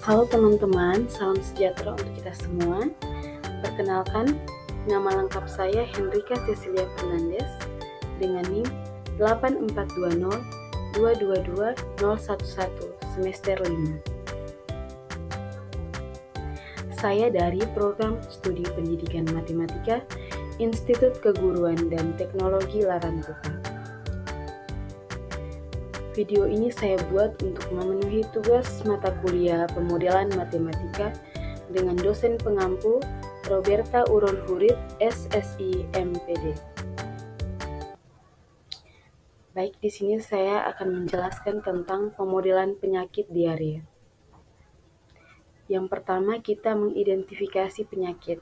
Halo teman-teman, salam sejahtera untuk kita semua. Perkenalkan, nama lengkap saya Henrika Cecilia Fernandes dengan NIM 84202222011 semester 5. Saya dari Program Studi Pendidikan Matematika Institut Keguruan dan Teknologi Larantuka. Video ini saya buat untuk memenuhi tugas mata kuliah pemodelan matematika dengan dosen pengampu Roberta Uron Hurit, SSI MPD. Baik, di sini saya akan menjelaskan tentang pemodelan penyakit diare. Yang pertama, kita mengidentifikasi penyakit.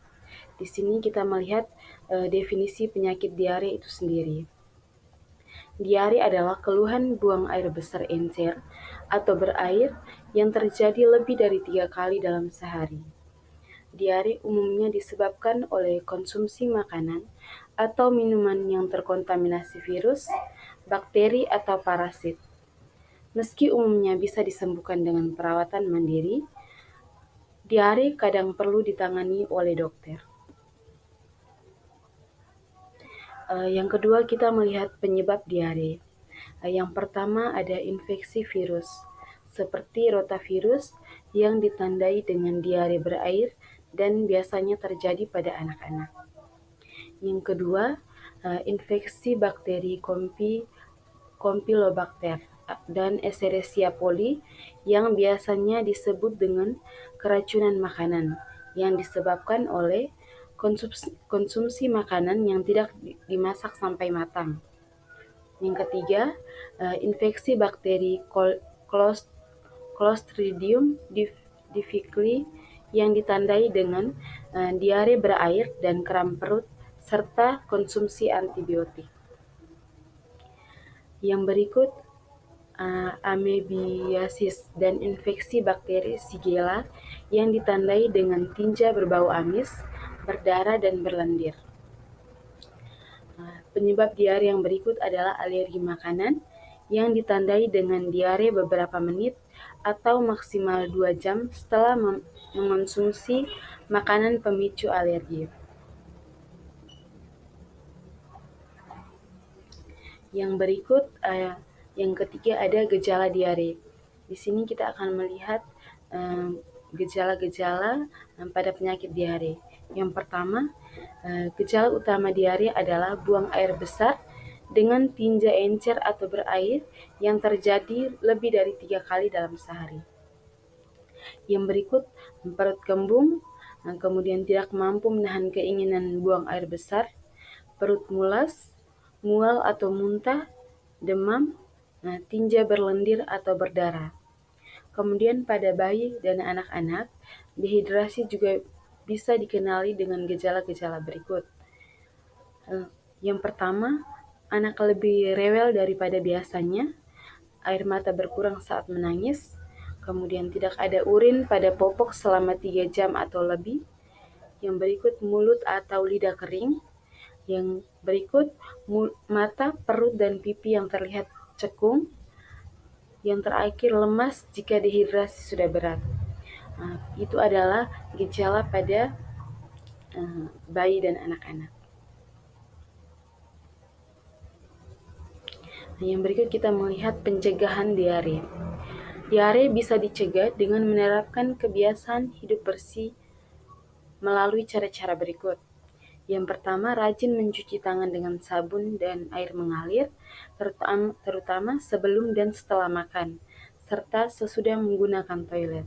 Di sini kita melihat definisi penyakit diare itu sendiri. Diare adalah keluhan buang air besar encer atau berair yang terjadi lebih dari 3 kali dalam sehari. Diare umumnya disebabkan oleh konsumsi makanan atau minuman yang terkontaminasi virus, bakteri, atau parasit. Meski umumnya bisa disembuhkan dengan perawatan mandiri, diare kadang perlu ditangani oleh dokter. Yang kedua, kita melihat penyebab diare. Yang pertama ada infeksi virus, seperti rotavirus yang ditandai dengan diare berair dan biasanya terjadi pada anak-anak. Yang kedua, infeksi bakteri Campylobacter dan Escherichia coli yang biasanya disebut dengan keracunan makanan yang disebabkan oleh konsumsi makanan yang tidak dimasak sampai matang. Yang ketiga, infeksi bakteri Clostridium difficile yang ditandai dengan diare berair dan kram perut serta konsumsi antibiotik. Yang berikut, amebiasis dan infeksi bakteri Shigella yang ditandai dengan tinja berbau amis, berdarah, dan berlendir. Penyebab diare yang berikut adalah alergi makanan yang ditandai dengan diare beberapa menit atau maksimal 2 jam setelah mengonsumsi makanan pemicu alergi. Yang berikut, yang ketiga ada gejala diare. Di sini kita akan melihat gejala-gejala pada penyakit diare. Yang pertama, gejala utama diare adalah buang air besar dengan tinja encer atau berair yang terjadi lebih dari 3 kali dalam sehari. Yang berikut, perut kembung, kemudian tidak mampu menahan keinginan buang air besar, perut mulas, mual atau muntah, demam, tinja berlendir atau berdarah. Kemudian pada bayi dan anak-anak, dehidrasi juga bisa dikenali dengan gejala-gejala berikut. Yang pertama, anak lebih rewel daripada biasanya, air mata berkurang saat menangis, kemudian tidak ada urin pada popok selama 3 jam atau lebih. Yang berikut, mulut atau lidah kering. Yang berikut, mata, perut, dan pipi yang terlihat cekung. Yang terakhir, lemas jika dehidrasi sudah berat. Itu adalah gejala pada bayi dan anak-anak. Yang berikut kita melihat pencegahan diare. Diare bisa dicegah dengan menerapkan kebiasaan hidup bersih melalui cara-cara berikut. Yang pertama, rajin mencuci tangan dengan sabun dan air mengalir, terutama sebelum dan setelah makan, serta sesudah menggunakan toilet.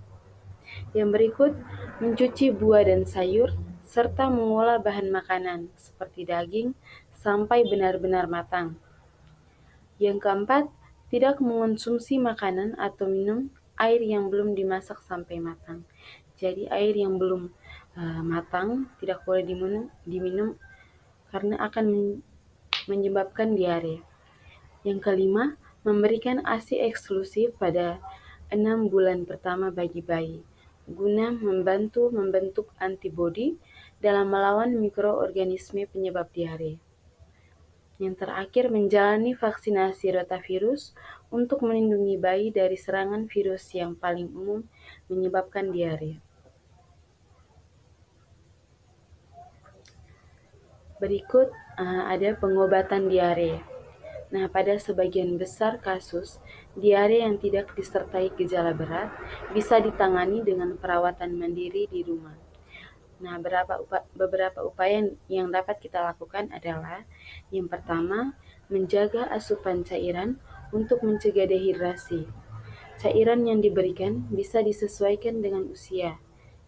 Yang berikut, mencuci buah dan sayur, serta mengolah bahan makanan seperti daging sampai benar-benar matang. Yang keempat, tidak mengonsumsi makanan atau minum air yang belum dimasak sampai matang. Jadi air yang belum matang tidak boleh diminum karena akan menyebabkan diare. Yang kelima, memberikan ASI eksklusif pada 6 bulan pertama bagi bayi, guna membantu membentuk antibodi dalam melawan mikroorganisme penyebab diare. Yang terakhir, menjalani vaksinasi rotavirus untuk melindungi bayi dari serangan virus yang paling umum menyebabkan diare. Berikut ada pengobatan diare. Nah, pada sebagian besar kasus, diare yang tidak disertai gejala berat bisa ditangani dengan perawatan mandiri di rumah. Nah, beberapa upaya yang dapat kita lakukan adalah yang pertama, menjaga asupan cairan untuk mencegah dehidrasi. Cairan yang diberikan bisa disesuaikan dengan usia,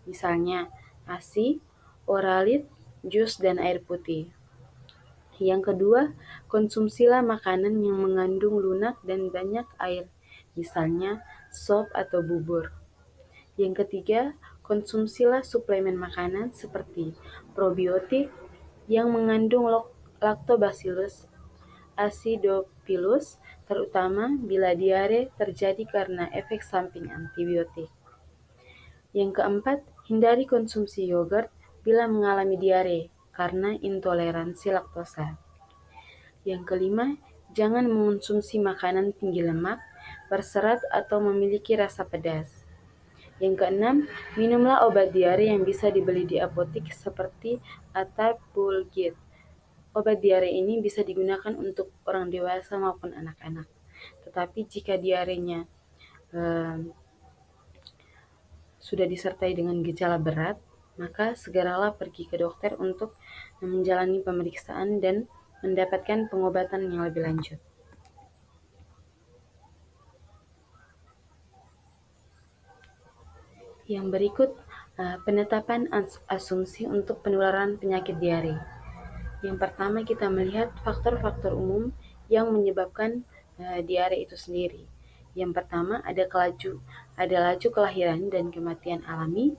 misalnya ASI, Oralit, jus, dan air putih. Yang kedua, konsumsilah makanan yang mengandung lunak dan banyak air, misalnya sop atau bubur. Yang ketiga, konsumsilah suplemen makanan seperti probiotik yang mengandung lactobacillus acidophilus, terutama bila diare terjadi karena efek samping antibiotik. Yang keempat, hindari konsumsi yogurt bila mengalami diare karena intoleransi laktosa. Yang kelima, jangan mengonsumsi makanan tinggi lemak, berserat, atau memiliki rasa pedas. Yang keenam, minumlah obat diare yang bisa dibeli di apotik seperti Atapulgit. Obat diare ini bisa digunakan untuk orang dewasa maupun anak-anak. Tetapi jika diarenya sudah disertai dengan gejala berat, maka segeralah pergi ke dokter untuk menjalani pemeriksaan dan mendapatkan pengobatan yang lebih lanjut. Yang berikut penetapan asumsi untuk penularan penyakit diare. Yang pertama, kita melihat faktor-faktor umum yang menyebabkan diare itu sendiri. Yang pertama, ada laju kelahiran dan kematian alami.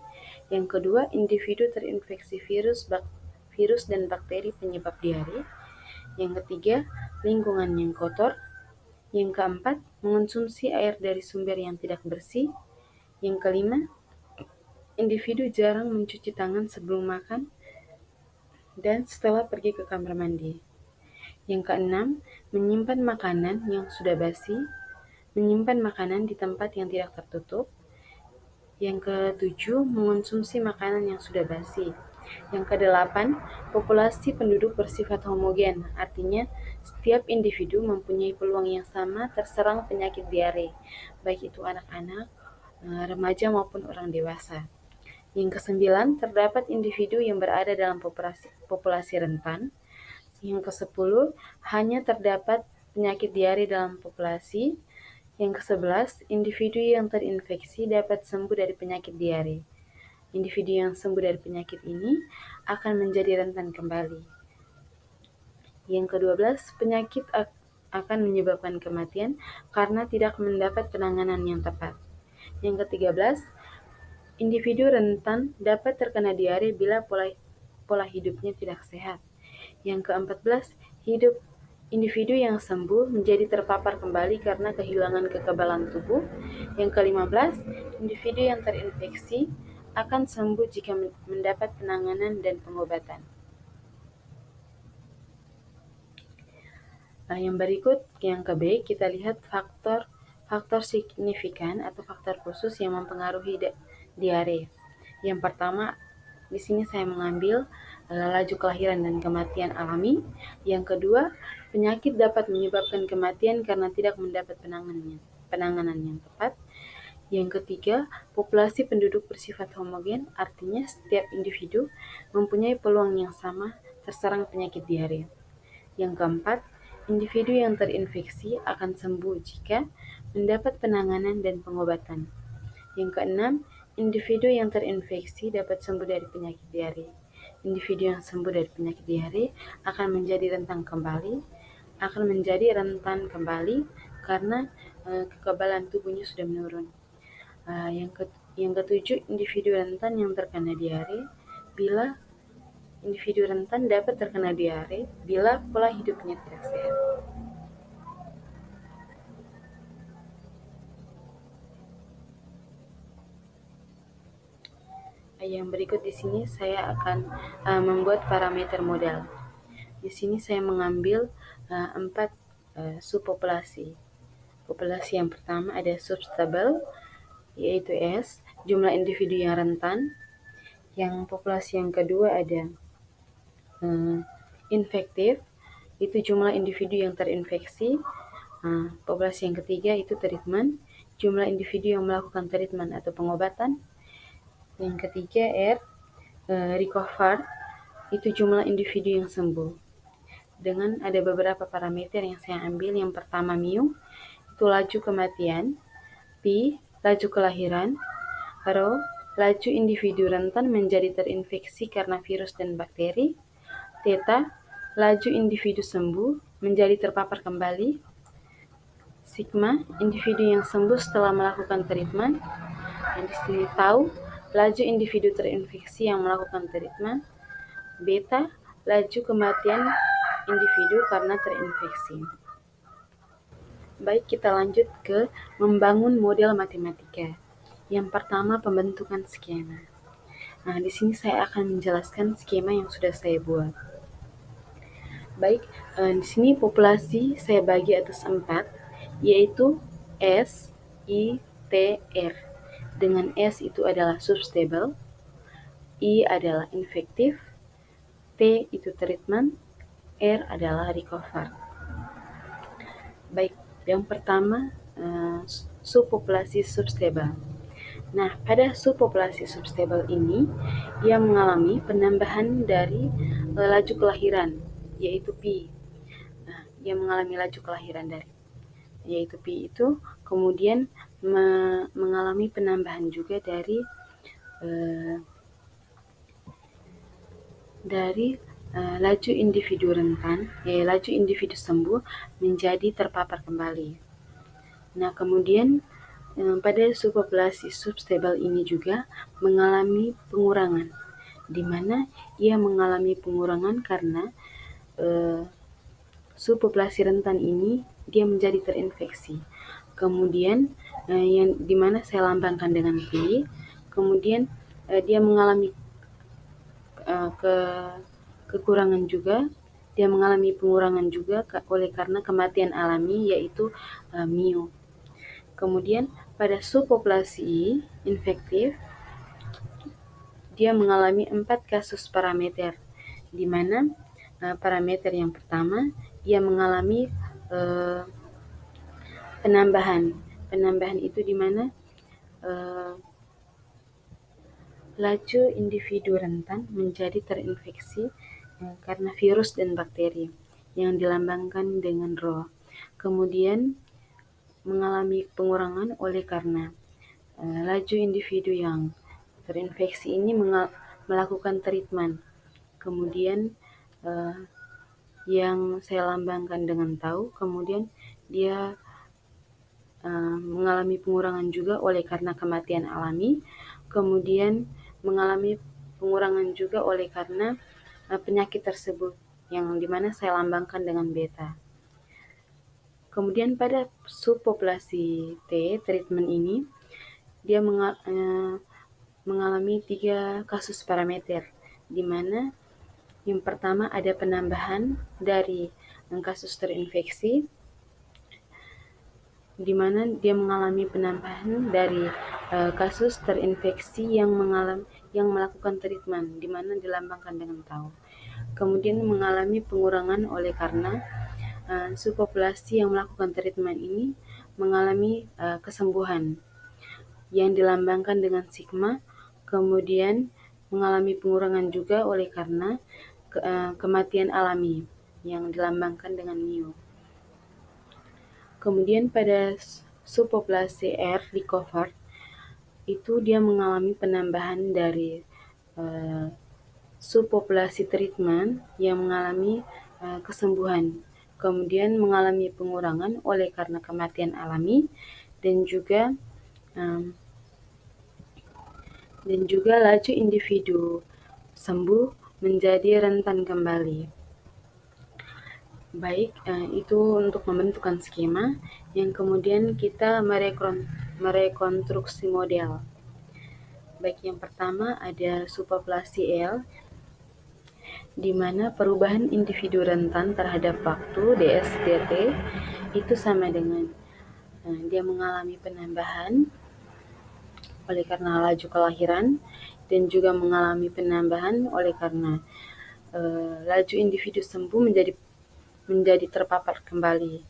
Yang kedua, individu terinfeksi virus dan bakteri penyebab diare. Yang ketiga, lingkungan yang kotor. Yang keempat, mengonsumsi air dari sumber yang tidak bersih. Yang kelima, individu jarang mencuci tangan sebelum makan dan setelah pergi ke kamar mandi. Yang keenam, menyimpan makanan yang sudah basi, menyimpan makanan di tempat yang tidak tertutup. Yang ketujuh, mengonsumsi makanan yang sudah basi. Yang kedelapan, populasi penduduk bersifat homogen, artinya setiap individu mempunyai peluang yang sama terserang penyakit diare, baik itu anak-anak, remaja maupun orang dewasa. Yang kesembilan, terdapat individu yang berada dalam populasi rentan. Yang kesepuluh, hanya terdapat penyakit diare dalam populasi. Yang kesebelas, individu yang terinfeksi dapat sembuh dari penyakit diare. Individu yang sembuh dari penyakit ini akan menjadi rentan kembali. Yang ke-12, penyakit akan menyebabkan kematian karena tidak mendapat penanganan yang tepat. Yang ke-13, individu rentan dapat terkena diare bila pola hidupnya tidak sehat. Yang ke-14, individu yang sembuh menjadi terpapar kembali karena kehilangan kekebalan tubuh. Yang ke-15, individu yang terinfeksi akan sembuh jika mendapat penanganan dan pengobatan. Yang berikut, yang ke-B, kita lihat faktor signifikan atau faktor khusus yang mempengaruhi diare. Yang pertama, di sini saya mengambil laju kelahiran dan kematian alami. Yang kedua, penyakit dapat menyebabkan kematian karena tidak mendapat penanganan yang tepat. Yang ketiga, populasi penduduk bersifat homogen, artinya setiap individu mempunyai peluang yang sama terserang penyakit diare. Yang keempat, individu yang terinfeksi akan sembuh jika mendapat penanganan dan pengobatan. Yang keenam, individu yang terinfeksi dapat sembuh dari penyakit diare. Individu yang sembuh dari penyakit diare akan menjadi rentan kembali karena kekebalan tubuhnya sudah menurun. Yang ketujuh, individu rentan dapat terkena diare bila pola hidupnya tidak sehat. Yang berikut di sini saya akan membuat parameter modal. Di sini saya mengambil 4 subpopulasi. Populasi yang pertama ada substabil, yaitu S, jumlah individu yang rentan. Yang populasi yang kedua ada infektif, itu jumlah individu yang terinfeksi. Populasi yang ketiga itu treatment, jumlah individu yang melakukan treatment atau pengobatan. Yang ketiga R, recover, itu jumlah individu yang sembuh. Dengan ada beberapa parameter yang saya ambil. Yang pertama mu, itu laju kematian. P, laju kelahiran. Rho, laju individu rentan menjadi terinfeksi karena virus dan bakteri. Theta, laju individu sembuh menjadi terpapar kembali. Sigma, individu yang sembuh setelah melakukan treatment. Dan di sini tau, laju individu terinfeksi yang melakukan treatment. Beta, laju kematian individu karena terinfeksi. Baik, kita lanjut ke membangun model matematika. Yang pertama, pembentukan skema. Nah, di sini saya akan menjelaskan skema yang sudah saya buat. Baik, di sini populasi saya bagi atas 4, yaitu S, I, T, R. Dengan S itu adalah substable, I adalah infektif, T itu treatment, R adalah recover. Baik, yang pertama subpopulasi substable. Nah, pada subpopulasi substable ini, ia mengalami penambahan dari laju kelahiran, yaitu P. Nah, ia mengalami laju kelahiran yaitu P itu, kemudian mengalami penambahan juga dari laju individu rentan, laju individu sembuh menjadi terpapar kembali. Nah, kemudian pada subpopulasi substable ini juga mengalami pengurangan, di mana ia mengalami pengurangan karena subpopulasi rentan ini dia menjadi terinfeksi. Kemudian yang dimana saya lambangkan dengan P, kemudian dia mengalami kekurangan juga, dia mengalami pengurangan juga oleh karena kematian alami, yaitu mu. Kemudian pada subpopulasi infektif, dia mengalami 4 kasus parameter, di mana parameter yang pertama, ia mengalami penambahan. Penambahan itu di mana laju individu rentan menjadi terinfeksi karena virus dan bakteri yang dilambangkan dengan Rho. Kemudian mengalami pengurangan oleh karena laju individu yang terinfeksi ini melakukan treatment. Kemudian yang saya lambangkan dengan tau, kemudian dia mengalami pengurangan juga oleh karena kematian alami, kemudian mengalami pengurangan juga oleh karena penyakit tersebut, yang dimana saya lambangkan dengan beta. Kemudian pada subpopulasi T, treatment ini, dia mengalami 3 kasus parameter, di mana yang pertama ada penambahan dari kasus terinfeksi, di mana dia mengalami penambahan dari kasus terinfeksi yang melakukan treatment, di mana dilambangkan dengan tau. Kemudian mengalami pengurangan oleh karena subpopulasi yang melakukan treatment ini mengalami kesembuhan yang dilambangkan dengan sigma, kemudian mengalami pengurangan juga oleh karena kematian alami yang dilambangkan dengan mu. Kemudian pada subpopulasi R, recover, itu dia mengalami penambahan dari subpopulasi treatment yang mengalami kesembuhan, kemudian mengalami pengurangan oleh karena kematian alami, dan juga laju individu sembuh menjadi rentan kembali. Baik, itu untuk pembentukan skema, yang kemudian kita merekonstruksi model. Baik, yang pertama ada subpopulasi L, di mana perubahan individu rentan terhadap waktu DSDT itu sama dengan dia mengalami penambahan oleh karena laju kelahiran dan juga mengalami penambahan oleh karena laju individu sembuh menjadi terpapar kembali.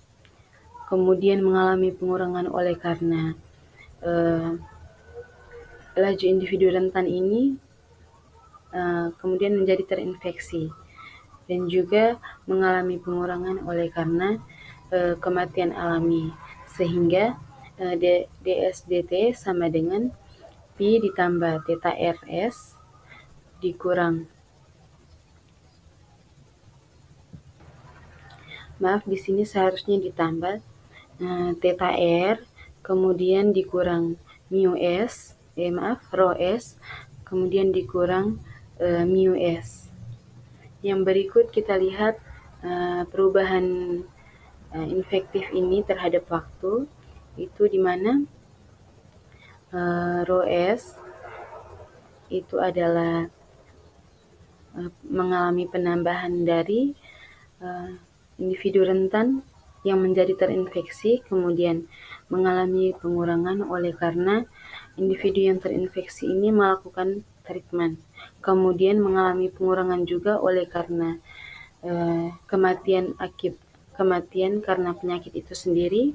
Kemudian mengalami pengurangan oleh karena laju individu rentan ini kemudian menjadi terinfeksi, dan juga mengalami pengurangan oleh karena kematian alami, sehingga DSDT sama dengan Pi ditambah Theta RS dikurang, di sini seharusnya ditambah Theta R kemudian dikurang mu S, rho S kemudian dikurang mu S. Yang berikut kita lihat perubahan infektif ini terhadap waktu, itu di mana rho S itu adalah mengalami penambahan dari individu rentan yang menjadi terinfeksi, kemudian mengalami pengurangan oleh karena individu yang terinfeksi ini melakukan treatment, kemudian mengalami pengurangan juga oleh karena kematian karena penyakit itu sendiri,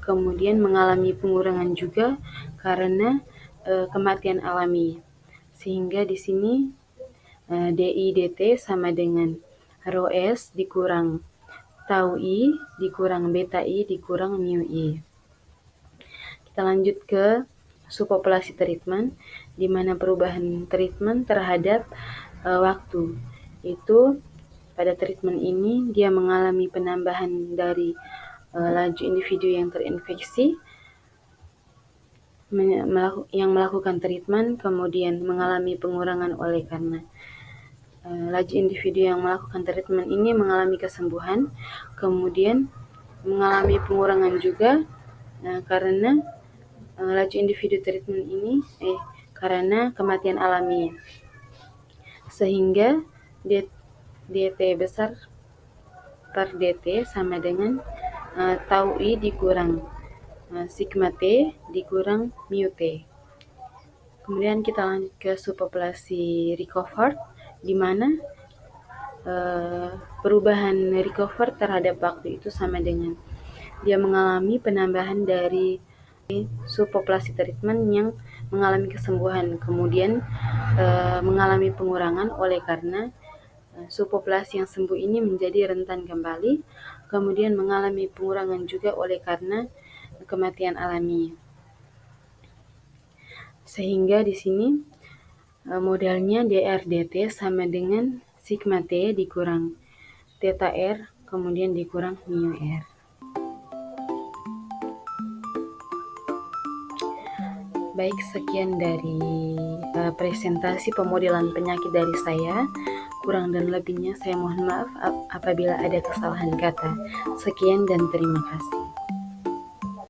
kemudian mengalami pengurangan juga karena kematian alami, sehingga di sini DI/DT sama dengan rho S dikurang tau I dikurang beta I dikurang mu I. Kita lanjut ke subpopulasi treatment, di mana perubahan treatment terhadap waktu. Itu pada treatment ini dia mengalami penambahan dari laju individu yang terinfeksi yang melakukan treatment, kemudian mengalami pengurangan oleh karena laju individu yang melakukan treatment ini mengalami kesembuhan, kemudian mengalami pengurangan juga karena laju individu treatment ini karena kematian alami, sehingga DT besar per DT sama dengan tau I dikurang sigma T dikurang mu T. Kemudian kita lanjut ke subpopulasi recovered, di mana perubahan recover terhadap waktu itu sama dengan dia mengalami penambahan dari subpopulasi treatment yang mengalami kesembuhan, kemudian mengalami pengurangan oleh karena subpopulasi yang sembuh ini menjadi rentan kembali, kemudian mengalami pengurangan juga oleh karena kematian alami. Sehingga di sini modelnya DRDT sama dengan sigma T dikurang Theta R kemudian dikurang mu R. Baik, sekian dari presentasi pemodelan penyakit dari saya. Kurang dan lebihnya saya mohon maaf apabila ada kesalahan kata. Sekian dan terima kasih.